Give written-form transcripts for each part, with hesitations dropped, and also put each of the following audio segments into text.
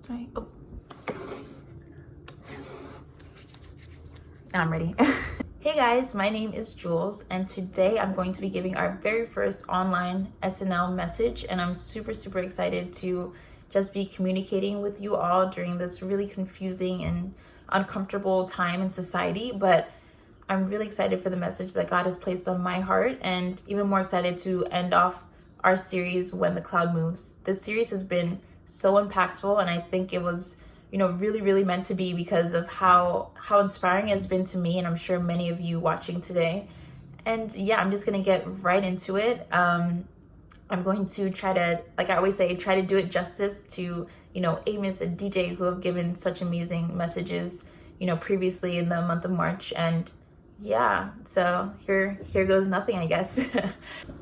Right. Oh. Now I'm ready. Hey guys, my name is Jules, and today I'm going to be giving our very first online SNL message, and I'm super excited to just be communicating with you all during this really confusing and uncomfortable time in society. But I'm really excited for the message that God has placed on my heart, and even more excited to end off our series, When the Cloud Moves. This series has been so impactful, and I think it was really meant to be because of how inspiring it has been to me, and I'm sure many of you watching today. And yeah, I'm just gonna get right into it. I'm going to try to, like I always say, try to do it justice to Amos and DJ, who have given such amazing messages previously in the month of March. And yeah, so here goes nothing, I guess.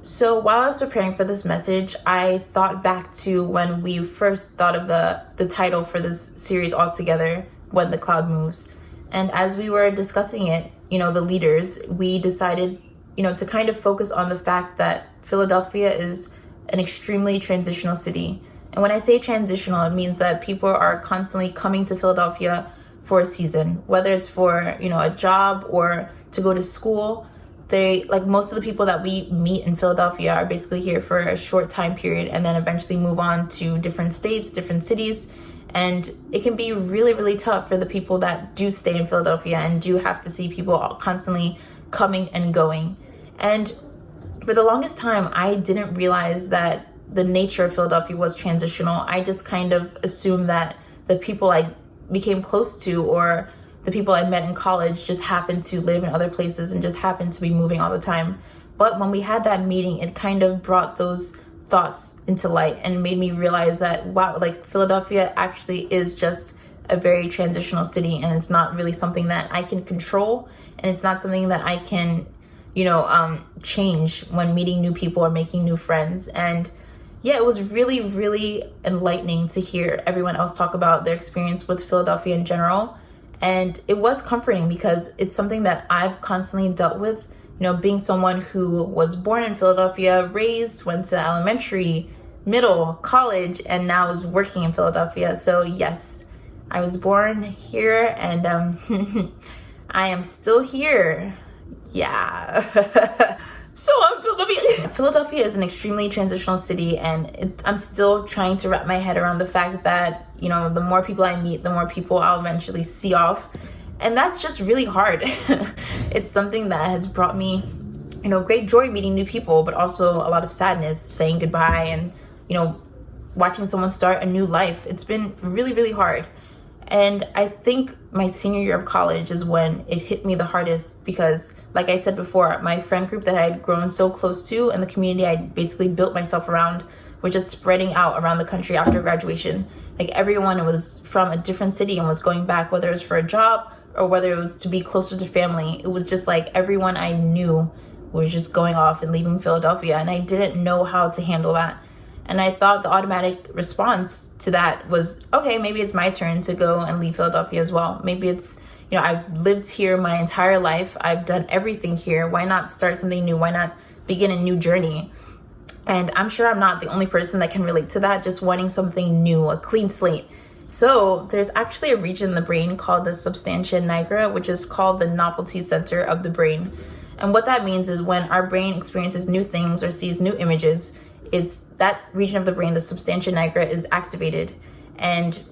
So while I was preparing for this message, I thought back to when we first thought of the title for this series altogether, When the Cloud Moves. And as we were discussing it, the leaders, we decided, to kind of focus on the fact that Philadelphia is an extremely transitional city. And when I say transitional, it means that people are constantly coming to Philadelphia for a season, whether it's for, a job or to go to school. They, like most of the people that we meet in Philadelphia, are basically here for a short time period and then eventually move on to different states, different cities. And it can be really tough for the people that do stay in Philadelphia and do have to see people constantly coming and going. And for the longest time, I didn't realize that the nature of Philadelphia was transitional. I just kind of assumed that the people I became close to, or the people I met in college, just happened to live in other places and just happened to be moving all the time. But when we had that meeting, it kind of brought those thoughts into light and made me realize that, wow, like Philadelphia actually is just a very transitional city, and it's not really something that I can control, and it's not something that I can, change when meeting new people or making new friends. And yeah, it was really enlightening to hear everyone else talk about their experience with Philadelphia in general. And it was comforting because it's something that I've constantly dealt with, being someone who was born in Philadelphia, raised, went to elementary, middle, college, and now is working in Philadelphia. So yes, I was born here, and I am still here. Yeah. So Philadelphia is an extremely transitional city, and I'm still trying to wrap my head around the fact that, the more people I meet, the more people I'll eventually see off. And that's just really hard. It's something that has brought me, great joy meeting new people, but also a lot of sadness saying goodbye and, watching someone start a new life. It's been really hard. And I think my senior year of college is when it hit me the hardest because, like I said before, my friend group that I had grown so close to and the community I basically built myself around was just spreading out around the country after graduation. Like everyone was from a different city and was going back, whether it was for a job or whether it was to be closer to family. It was just like everyone I knew was just going off and leaving Philadelphia, and I didn't know how to handle that. And I thought the automatic response to that was, okay, maybe it's my turn to go and leave Philadelphia as well. Maybe it's, I've lived here my entire life. I've done everything here. Why not start something new? Why not begin a new journey? And I'm sure I'm not the only person that can relate to that, just wanting something new, a clean slate. So there's actually a region in the brain called the substantia nigra, which is called the novelty center of the brain. And what that means is when our brain experiences new things or sees new images, it's that region of the brain, the substantia nigra, is activated. And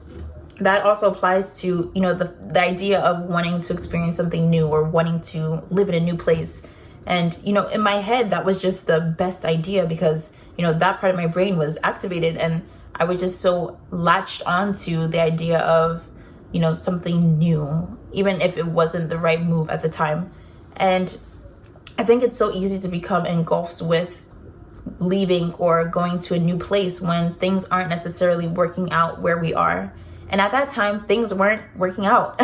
that also applies to, the idea of wanting to experience something new or wanting to live in a new place. And, in my head, that was just the best idea because, that part of my brain was activated, and I was just so latched onto the idea of, something new, even if it wasn't the right move at the time. And I think it's so easy to become engulfed with leaving or going to a new place when things aren't necessarily working out where we are. And at that time, things weren't working out.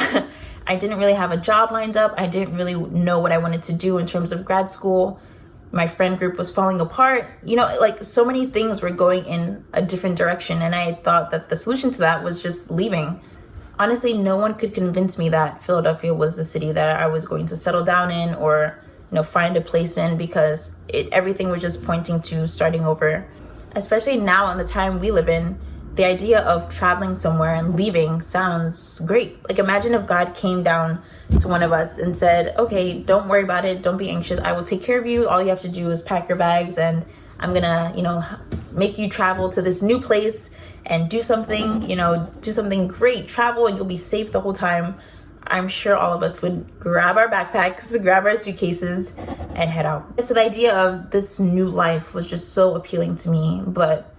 I didn't really have a job lined up. I didn't really know what I wanted to do in terms of grad school. My friend group was falling apart. Like so many things were going in a different direction. And I thought that the solution to that was just leaving. Honestly, no one could convince me that Philadelphia was the city that I was going to settle down in or, find a place in, because everything was just pointing to starting over. Especially now in the time we live in, the idea of traveling somewhere and leaving sounds great. Like, imagine if God came down to one of us and said, okay, don't worry about it, don't be anxious, I will take care of you, all you have to do is pack your bags, and I'm gonna, make you travel to this new place and do something, do something great, travel, and you'll be safe the whole time. I'm sure all of us would grab our backpacks, grab our suitcases, and head out. So the idea of this new life was just so appealing to me, but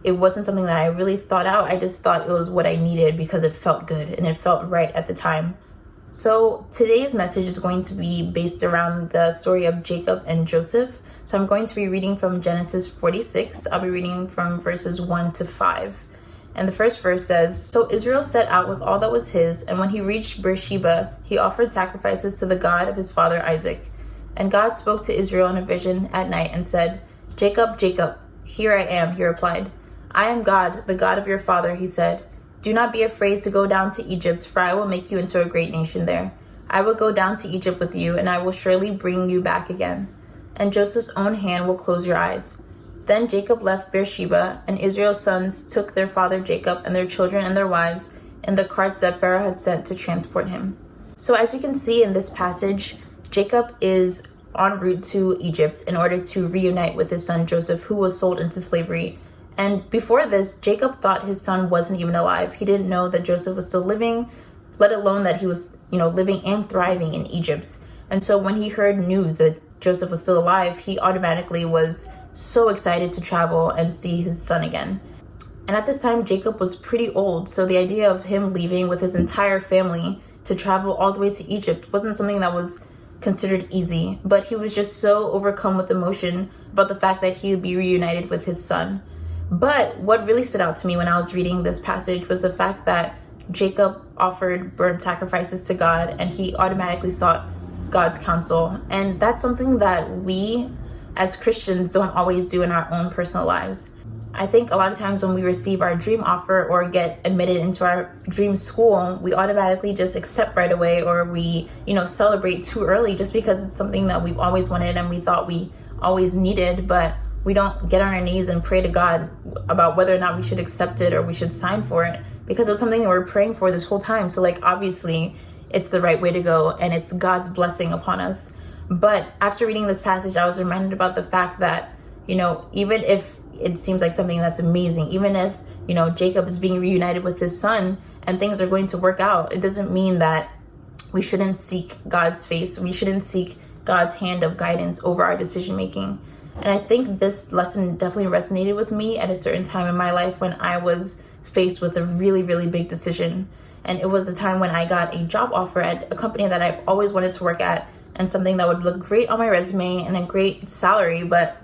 it wasn't something that I really thought out. I just thought it was what I needed because it felt good and it felt right at the time. So today's message is going to be based around the story of Jacob and Joseph. So I'm going to be reading from Genesis 46. I'll be reading from verses 1 to 5. And the first verse says, "So Israel set out with all that was his, and when he reached Beersheba, he offered sacrifices to the God of his father Isaac. And God spoke to Israel in a vision at night and said, 'Jacob, Jacob.' 'Here I am,' he replied. 'I am God, the God of your father,' he said. 'Do not be afraid to go down to Egypt, for I will make you into a great nation there. I will go down to Egypt with you, and I will surely bring you back again. And Joseph's own hand will close your eyes.' Then Jacob left Beersheba, and Israel's sons took their father Jacob and their children and their wives in the carts that Pharaoh had sent to transport him." So as you can see in this passage, Jacob is en route to Egypt in order to reunite with his son Joseph, who was sold into slavery. And before this, Jacob thought his son wasn't even alive. He didn't know that Joseph was still living, let alone that he was, living and thriving in Egypt. And so when he heard news that Joseph was still alive, he automatically was so excited to travel and see his son again. And at this time, Jacob was pretty old, so the idea of him leaving with his entire family to travel all the way to Egypt wasn't something that was considered easy, but he was just so overcome with emotion about the fact that he would be reunited with his son. But what really stood out to me when I was reading this passage was the fact that Jacob offered burnt sacrifices to God, and he automatically sought God's counsel. And that's something that we as Christians don't always do in our own personal lives. I think a lot of times when we receive our dream offer or get admitted into our dream school, we automatically just accept right away, or we, celebrate too early just because it's something that we've always wanted and we thought we always needed, but we don't get on our knees and pray to God about whether or not we should accept it or we should sign for it, because it's something that we're praying for this whole time. So obviously it's the right way to go and it's God's blessing upon us. But after reading this passage, I was reminded about the fact that, even if it seems like something that's amazing, even if, Jacob is being reunited with his son and things are going to work out, it doesn't mean that we shouldn't seek God's face. We shouldn't seek God's hand of guidance over our decision making. And I think this lesson definitely resonated with me at a certain time in my life when I was faced with a really, really big decision. And it was a time when I got a job offer at a company that I've always wanted to work at, and something that would look great on my resume and a great salary. But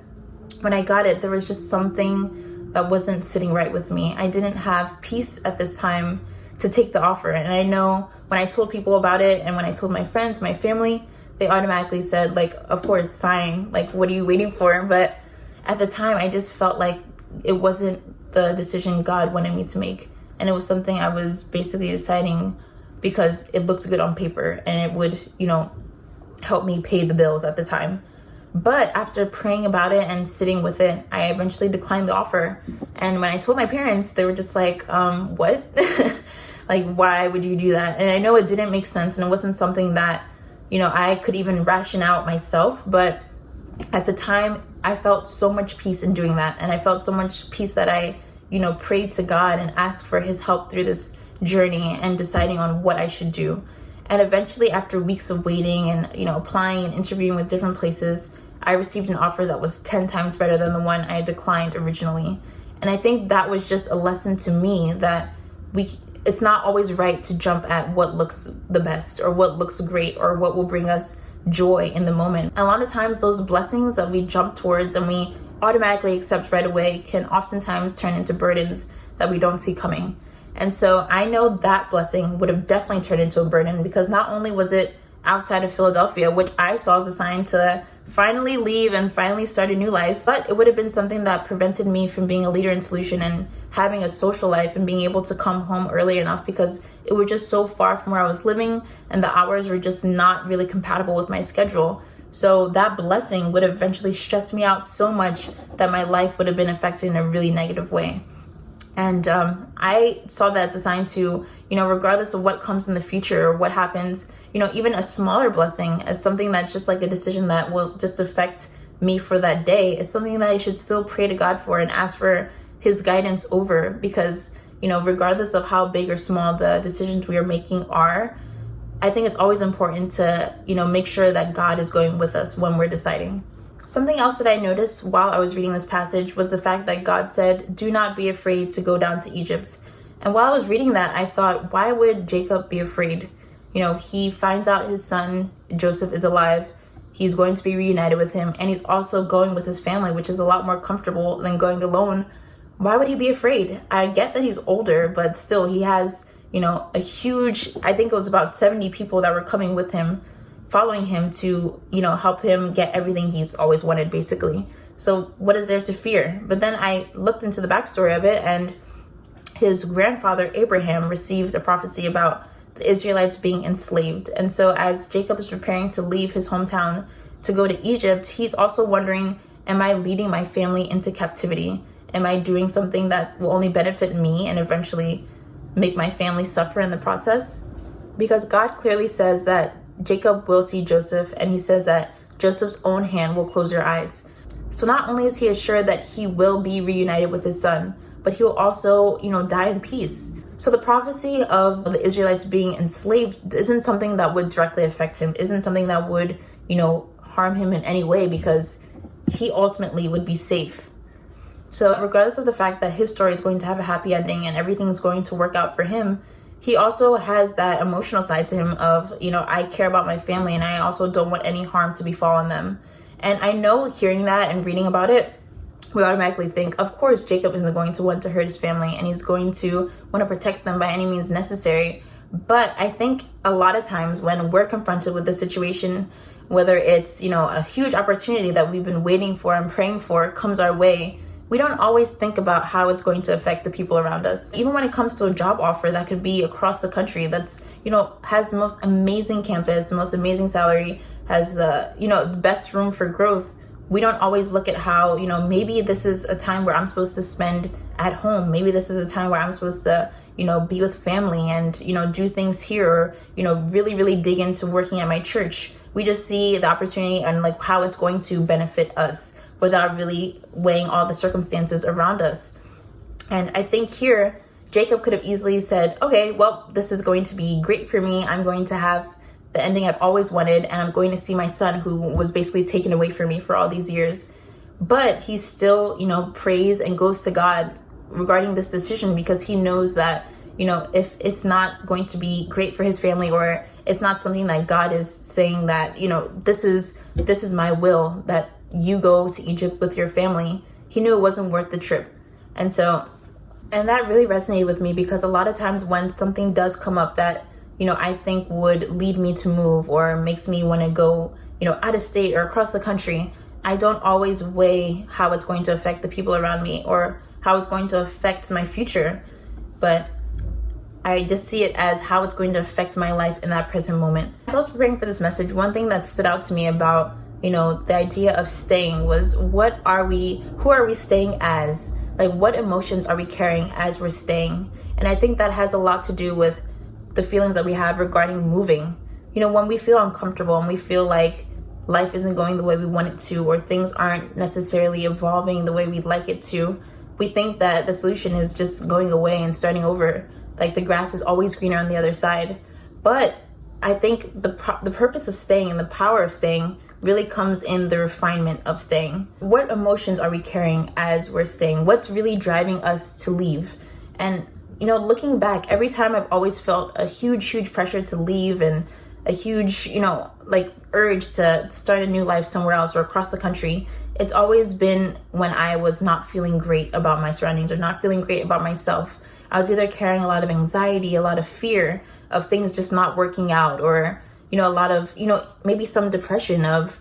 when I got it, there was just something that wasn't sitting right with me. I didn't have peace at this time to take the offer. And I know when I told people about it and when I told my friends, my family, they automatically said, of course, sign. What are you waiting for? But at the time, I just felt like it wasn't the decision God wanted me to make. And it was something I was basically deciding because it looked good on paper and it would, help me pay the bills at the time. But after praying about it and sitting with it, I eventually declined the offer. And when I told my parents, they were just like, what? Why would you do that? And I know it didn't make sense and it wasn't something that, I could even ration out myself. But at the time, I felt so much peace in doing that. And I felt so much peace that I, prayed to God and asked for his help through this journey and deciding on what I should do. And eventually, after weeks of waiting and, applying and interviewing with different places, I received an offer that was 10 times better than the one I had declined originally. And I think that was just a lesson to me that it's not always right to jump at what looks the best or what looks great or what will bring us joy in the moment. And a lot of times those blessings that we jump towards and we automatically accept right away can oftentimes turn into burdens that we don't see coming. And so I know that blessing would have definitely turned into a burden, because not only was it outside of Philadelphia, which I saw as a sign to finally leave and finally start a new life, but it would have been something that prevented me from being a leader in Soulution and having a social life and being able to come home early enough, because it was just so far from where I was living and the hours were just not really compatible with my schedule. So that blessing would eventually stress me out so much that my life would have been affected in a really negative way. And I saw that as a sign to, regardless of what comes in the future or what happens, even a smaller blessing as something that's just like a decision that will just affect me for that day is something that I should still pray to God for and ask for his guidance over, because, regardless of how big or small the decisions we are making are, I think it's always important to, make sure that God is going with us when we're deciding. Something else that I noticed while I was reading this passage was the fact that God said, "Do not be afraid to go down to Egypt." And while I was reading that, I thought, why would Jacob be afraid? He finds out his son, Joseph, is alive. He's going to be reunited with him, and he's also going with his family, which is a lot more comfortable than going alone. Why would he be afraid? I get that he's older, but still, he has, a huge, I think it was about 70 people that were coming with him, following him to, help him get everything he's always wanted, basically. So what is there to fear? But then I looked into the backstory of it, and his grandfather, Abraham, received a prophecy about the Israelites being enslaved. And so as Jacob is preparing to leave his hometown to go to Egypt, he's also wondering, am I leading my family into captivity? Am I doing something that will only benefit me and eventually make my family suffer in the process? Because God clearly says that Jacob will see Joseph, and he says that Joseph's own hand will close your eyes. So not only is he assured that he will be reunited with his son, but he will also, die in peace. So the prophecy of the Israelites being enslaved isn't something that would directly affect him, isn't something that would, harm him in any way, because he ultimately would be safe. So regardless of the fact that his story is going to have a happy ending and everything's going to work out for him, he also has that emotional side to him of, I care about my family and I also don't want any harm to befall on them. And I know hearing that and reading about it, we automatically think, of course, Jacob isn't going to want to hurt his family and he's going to want to protect them by any means necessary. But I think a lot of times when we're confronted with this situation, whether it's, a huge opportunity that we've been waiting for and praying for comes our way, we don't always think about how it's going to affect the people around us. Even when it comes to a job offer that could be across the country, that's, has the most amazing campus, the most amazing salary, has the, the best room for growth. We don't always look at how, maybe this is a time where I'm supposed to spend at home. Maybe this is a time where I'm supposed to, be with family and, do things here, or, really, really dig into working at my church. We just see the opportunity and like how it's going to benefit us without really weighing all the circumstances around us. And I think here, Jacob could have easily said, okay, well, this is going to be great for me. I'm going to have the ending I've always wanted, and I'm going to see my son who was basically taken away from me for all these years. But he still, prays and goes to God regarding this decision, because he knows that, if it's not going to be great for his family, or it's not something that God is saying that, this is my will, that you go to Egypt with your family, he knew it wasn't worth the trip. And that really resonated with me, because a lot of times when something does come up that, I think would lead me to move or makes me want to go, out of state or across the country, I don't always weigh how it's going to affect the people around me or how it's going to affect my future. But I just see it as how it's going to affect my life in that present moment. As I was preparing for this message, one thing that stood out to me about, the idea of staying was, who are we staying as? Like, what emotions are we carrying as we're staying? And I think that has a lot to do with the feelings that we have regarding moving. When we feel uncomfortable and we feel like life isn't going the way we want it to, or things aren't necessarily evolving the way we'd like it to, we think that the solution is just going away and starting over. Like, the grass is always greener on the other side. But I think the purpose of staying and the power of staying really comes in the refinement of staying. What emotions are we carrying as we're staying? What's really driving us to leave? And looking back, every time I've always felt a huge pressure to leave, and a huge, urge to start a new life somewhere else or across the country. It's always been when I was not feeling great about my surroundings or not feeling great about myself. I was either carrying a lot of anxiety, a lot of fear of things just not working out, or, a lot of, maybe some depression of,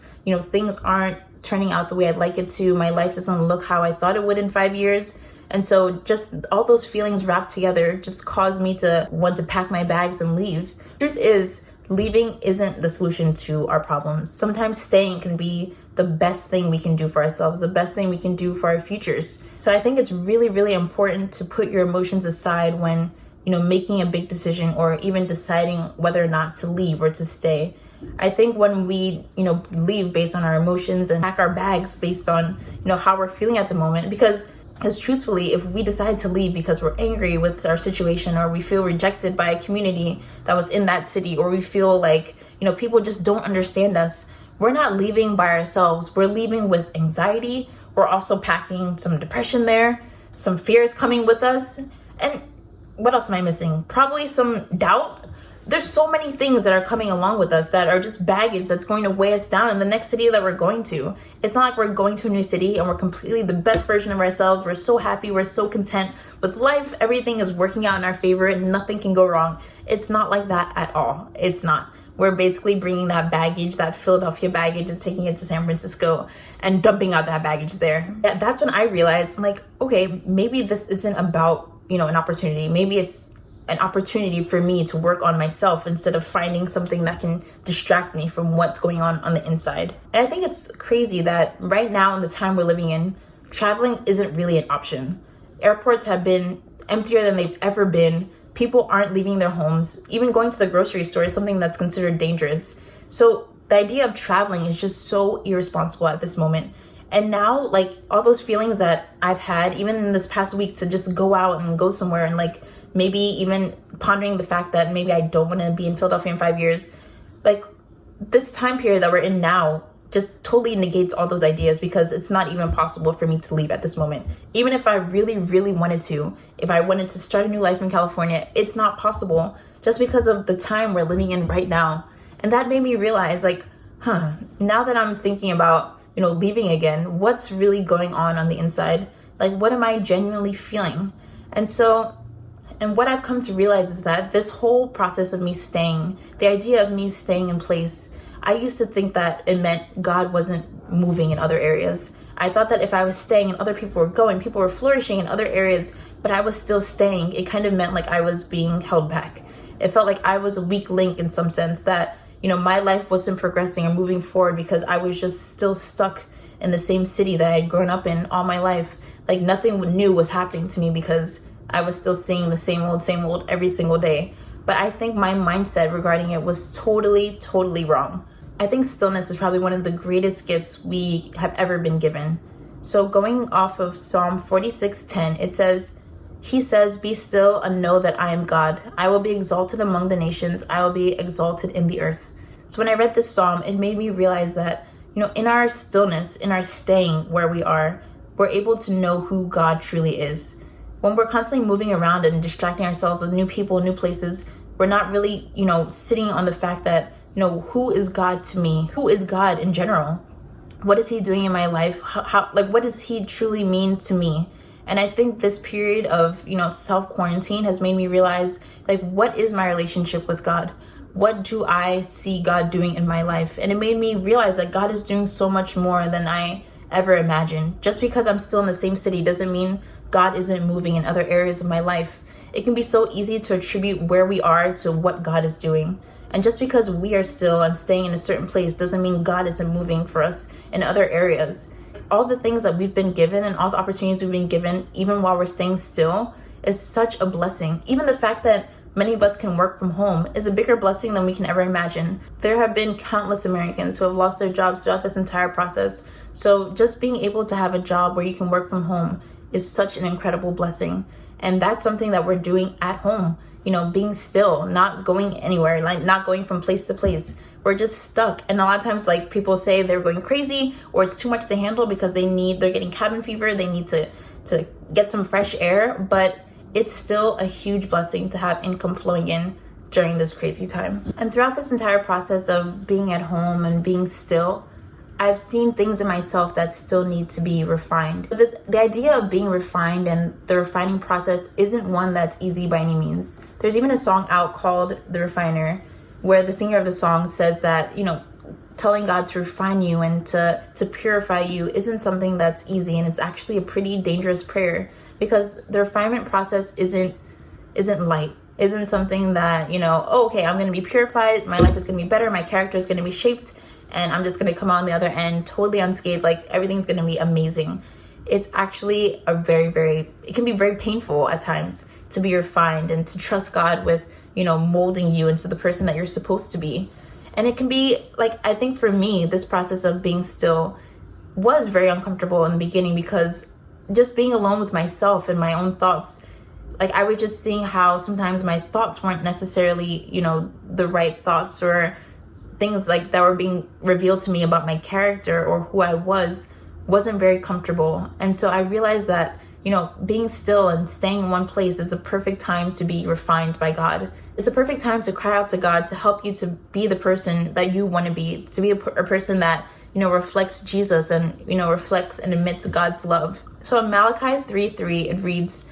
things aren't turning out the way I'd like it to. My life doesn't look how I thought it would in 5 years. And so just all those feelings wrapped together just caused me to want to pack my bags and leave. The truth is, leaving isn't the solution to our problems. Sometimes staying can be the best thing we can do for ourselves, the best thing we can do for our futures. So I think it's really, really important to put your emotions aside when, making a big decision or even deciding whether or not to leave or to stay. I think when we, leave based on our emotions and pack our bags based on, how we're feeling at the moment, because truthfully, if we decide to leave because we're angry with our situation, or we feel rejected by a community that was in that city, or we feel like, people just don't understand us, we're not leaving by ourselves. We're leaving with anxiety. We're also packing some depression there, some fears coming with us. And what else am I missing? Probably some doubt. There's so many things that are coming along with us that are just baggage that's going to weigh us down in the next city that we're going to. It's not like we're going to a new city and we're completely the best version of ourselves. We're so happy. We're so content with life. Everything is working out in our favor and nothing can go wrong. It's not like that at all. It's not. We're basically bringing that baggage, that Philadelphia baggage, and taking it to San Francisco and dumping out that baggage there. Yeah, that's when I realized, I'm like, okay, maybe this isn't about, an opportunity. Maybe it's an opportunity for me to work on myself instead of finding something that can distract me from what's going on the inside. And I think it's crazy that right now in the time we're living in, traveling isn't really an option. Airports have been emptier than they've ever been. People aren't leaving their homes. Even going to the grocery store is something that's considered dangerous. So the idea of traveling is just so irresponsible at this moment. And now, like, all those feelings that I've had, even in this past week, to just go out and go somewhere and, like, maybe even pondering the fact that maybe I don't want to be in Philadelphia in 5 years, like, this time period that we're in now just totally negates all those ideas, because it's not even possible for me to leave at this moment. Even if I really, really wanted to, if I wanted to start a new life in California, it's not possible just because of the time we're living in right now. And that made me realize, like, now that I'm thinking about, leaving again, what's really going on the inside? Like, what am I genuinely feeling? And what I've come to realize is that this whole process of me staying, the idea of me staying in place, I used to think that it meant God wasn't moving in other areas. I thought that if I was staying and other people were going, people were flourishing in other areas, but I was still staying, it kind of meant like I was being held back. It felt like I was a weak link in some sense, that, my life wasn't progressing or moving forward because I was just still stuck in the same city that I had grown up in all my life. Like, nothing new was happening to me because I was still seeing the same old every single day. But I think my mindset regarding it was totally, totally wrong. I think stillness is probably one of the greatest gifts we have ever been given. So going off of Psalm 46:10, it says, He says, "Be still and know that I am God. I will be exalted among the nations. I will be exalted in the earth." So when I read this psalm, it made me realize that, in our stillness, in our staying where we are, we're able to know who God truly is. When we're constantly moving around and distracting ourselves with new people, new places, we're not really, sitting on the fact that, who is God to me? Who is God in general? What is He doing in my life? What does He truly mean to me? And I think this period of, self-quarantine has made me realize, what is my relationship with God? What do I see God doing in my life? And it made me realize that God is doing so much more than I ever imagined. Just because I'm still in the same city doesn't mean God isn't moving in other areas of my life. It can be so easy to attribute where we are to what God is doing. And just because we are still and staying in a certain place doesn't mean God isn't moving for us in other areas. All the things that we've been given and all the opportunities we've been given, even while we're staying still, is such a blessing. Even the fact that many of us can work from home is a bigger blessing than we can ever imagine. There have been countless Americans who have lost their jobs throughout this entire process. So just being able to have a job where you can work from home is such an incredible blessing. And that's something that we're doing at home, being still, not going anywhere, not going from place to place. We're just stuck. And a lot of times, people say they're going crazy or it's too much to handle because they're getting cabin fever. They need to get some fresh air, but it's still a huge blessing to have income flowing in during this crazy time. And throughout this entire process of being at home and being still, I've seen things in myself that still need to be refined. The idea of being refined and the refining process isn't one that's easy by any means. There's even a song out called The Refiner, where the singer of the song says that, telling God to refine you and to purify you isn't something that's easy, and it's actually a pretty dangerous prayer, because the refinement process isn't light, isn't something that, okay, I'm going to be purified, my life is going to be better, my character is going to be shaped, and I'm just going to come out on the other end totally unscathed, like everything's going to be amazing. It's actually it can be very painful at times to be refined and to trust God with, molding you into the person that you're supposed to be. And it can be like, I think for me, this process of being still was very uncomfortable in the beginning, because just being alone with myself and my own thoughts, like I was just seeing how sometimes my thoughts weren't necessarily, the right thoughts, or things like that were being revealed to me about my character or who I wasn't very comfortable. And so I realized that, being still and staying in one place is the perfect time to be refined by God. It's a perfect time to cry out to God to help you to be the person that you want to be a person that, reflects Jesus and, reflects and emits God's love. So in Malachi 3:3, it reads,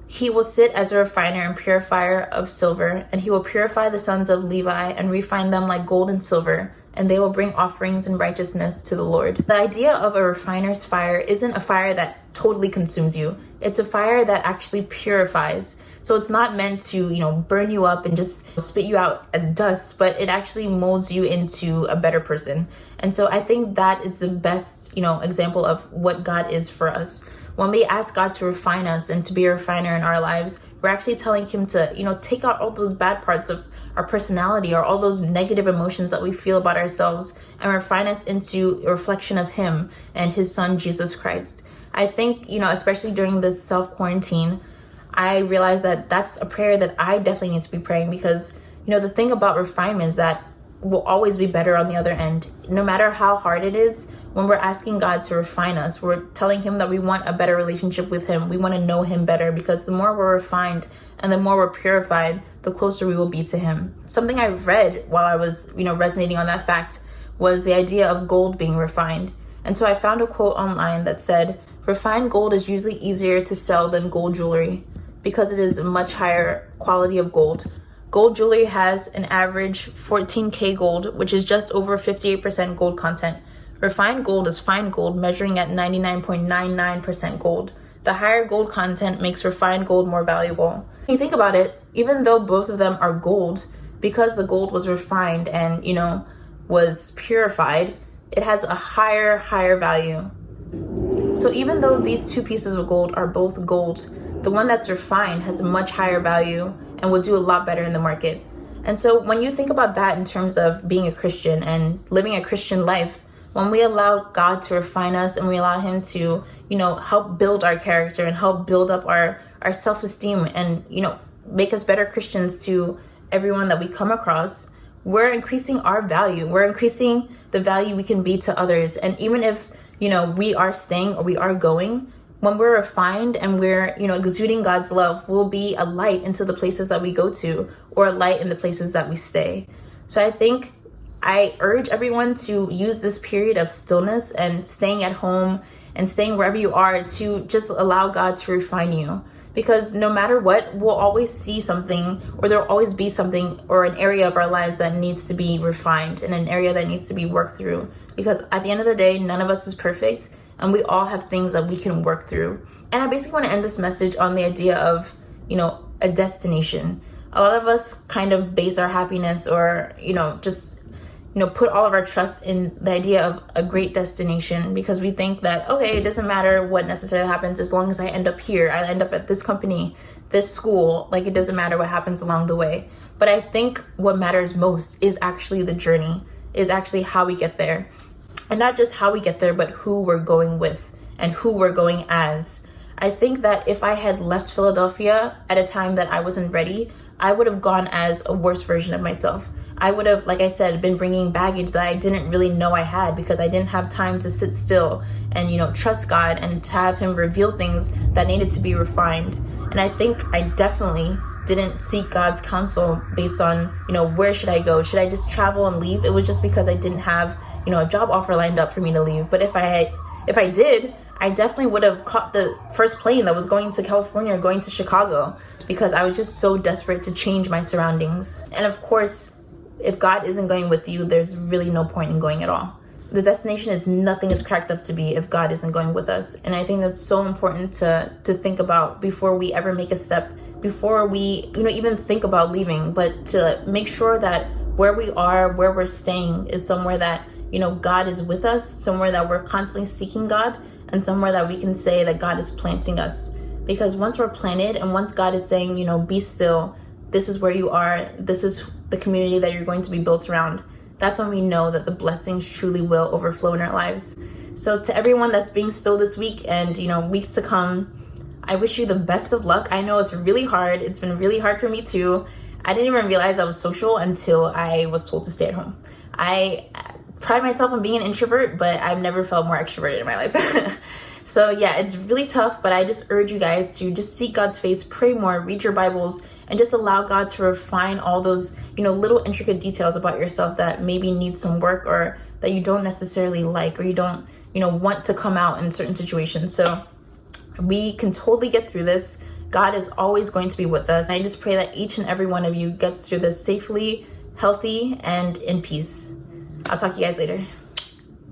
"He will sit as a refiner and purifier of silver, and he will purify the sons of Levi and refine them like gold and silver, and they will bring offerings in righteousness to the Lord." The idea of a refiner's fire isn't a fire that totally consumes you. It's a fire that actually purifies. So it's not meant to, burn you up and just spit you out as dust, but it actually molds you into a better person. And so I think that is the best, example of what God is for us. When we ask God to refine us and to be a refiner in our lives, we're actually telling him to, take out all those bad parts of our personality or all those negative emotions that we feel about ourselves and refine us into a reflection of him and his son, Jesus Christ. I think, especially during this self-quarantine, I realized that that's a prayer that I definitely need to be praying, because, the thing about refinement is that we'll always be better on the other end. No matter how hard it is, when we're asking God to refine us, we're telling him that we want a better relationship with him. We want to know him better, because the more we're refined and the more we're purified, the closer we will be to him. Something I read while I was, resonating on that fact was the idea of gold being refined. And so I found a quote online that said, "Refined gold is usually easier to sell than gold jewelry because it is a much higher quality of gold. Gold jewelry has an average 14K gold, which is just over 58% gold content. Refined gold is fine gold, measuring at 99.99% gold. The higher gold content makes refined gold more valuable." When you think about it, even though both of them are gold, because the gold was refined and, was purified, it has a higher value. So even though these two pieces of gold are both gold, the one that's refined has a much higher value and will do a lot better in the market. And so when you think about that in terms of being a Christian and living a Christian life, when we allow God to refine us and we allow him to, help build our character and help build up our self-esteem and, make us better Christians to everyone that we come across, we're increasing our value. We're increasing the value we can be to others. And even if, we are staying or we are going, when we're refined and we're, exuding God's love, we'll be a light into the places that we go to, or a light in the places that we stay. So I think I urge everyone to use this period of stillness and staying at home and staying wherever you are to just allow God to refine you. Because no matter what, we'll always see something, or there'll always be something or an area of our lives that needs to be refined and an area that needs to be worked through. Because at the end of the day, none of us is perfect, and we all have things that we can work through. And I basically want to end this message on the idea of, a destination. A lot of us kind of base our happiness or, just put all of our trust in the idea of a great destination, because we think that, okay, it doesn't matter what necessarily happens as long as I end up here. I end up at this company, this school, like it doesn't matter what happens along the way. But I think what matters most is actually the journey, is actually how we get there. And not just how we get there, but who we're going with and who we're going as. I think that if I had left Philadelphia at a time that I wasn't ready, I would have gone as a worse version of myself. I would have, like I said, been bringing baggage that I didn't really know I had, because I didn't have time to sit still and, trust God and to have him reveal things that needed to be refined. And I think I definitely didn't seek God's counsel based on, where should I go? Should I just travel and leave? It was just because I didn't have, a job offer lined up for me to leave. But if I did, I definitely would have caught the first plane that was going to California or going to Chicago, because I was just so desperate to change my surroundings. And of course, if God isn't going with you, there's really no point in going at all. The destination is nothing it's cracked up to be if God isn't going with us. And I think that's so important to think about before we ever make a step, before we even think about leaving, but to make sure that where we are, where we're staying is somewhere that God is with us, somewhere that we're constantly seeking God, and somewhere that we can say that God is planting us. Because once we're planted and once God is saying, be still, this is where you are, this is the community that you're going to be built around, that's when we know that the blessings truly will overflow in our lives. So to everyone that's being still this week and, weeks to come, I wish you the best of luck. I know it's really hard. It's been really hard for me too. I didn't even realize I was social until I was told to stay at home. I pride myself on being an introvert, but I've never felt more extroverted in my life. So yeah, it's really tough, but I just urge you guys to just seek God's face, pray more, read your Bibles, and just allow God to refine all those, little intricate details about yourself that maybe need some work or that you don't necessarily like or you don't, want to come out in certain situations. So we can totally get through this. God is always going to be with us. I just pray that each and every one of you gets through this safely, healthy, and in peace. I'll talk to you guys later.